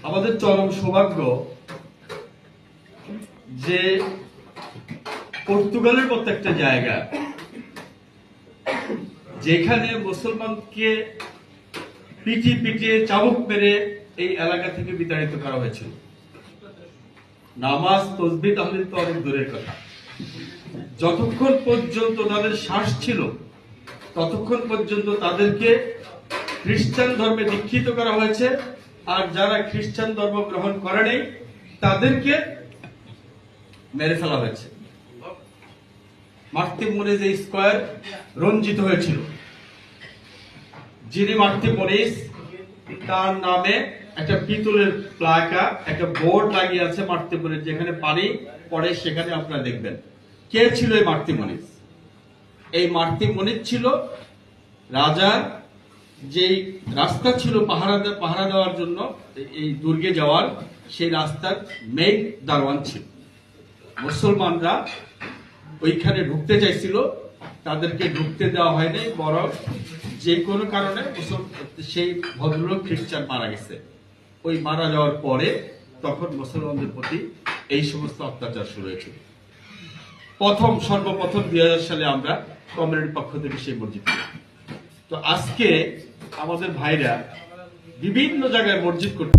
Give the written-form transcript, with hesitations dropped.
আমাদের চরম সৌভাগ্য যে পর্তুগালের মতো একটা জায়গা যেখানে মুসলমানকে পিটিয়ে চাবুক মেরে এই এলাকা থেকে বিতাড়িত করা হয়েছিল। নামাজ তসবিহ তাহলিল তো অনেক দূরের কথা, যতক্ষণ পর্যন্ত তাদের শ্বাস ছিল ততক্ষণ পর্যন্ত তাদেরকে খ্রিস্টান ধর্মে দীক্ষিত করা হয়েছে, আর যারা খ্রিস্টান ধর্ম গ্রহণ করে নাই তাদেরকে মেরে ফেলা হয়েছে। মার্তিন মুনিজ স্কয়ার রঞ্জিত হয়েছিল। যিনি মার্তিন মুনিজ, তার নামে একটা পিতলের প্লাকা, একটা বোর্ড লাগিয়ে আছে মার্তিন মুনিজ, যেখানে পানি পড়ে সেখানে আপনারা দেখবেন কে ছিল এই মার্তিন মুনিজ। এই মার্তিন মুনিজ ছিল রাজার যেই রাস্তা ছিল পাহারা দেওয়ার জন্য এই দুর্গে যাওয়ার, সেই রাস্তার মেইন দারোয়ান ছিল। মুসলমানরা ওইখানে ঢুকতে চাইছিল, তাদেরকে ঢুকতে দেওয়া হয়নি, বরং যে কোনো কারণে সেই ভদ্রলোক খ্রিস্টান মারা গেছে। ওই মারা যাওয়ার পরে তখন মুসলমানদের প্রতি এই সমস্ত অত্যাচার শুরু হয়েছিল। সর্বপ্রথম 2000 সালে আমরা কমিউনিটির পক্ষ থেকে সেই মসজিদ। তো আজকে আমাদের ভাইরা বিভিন্ন জায়গায় মসজিদ করতে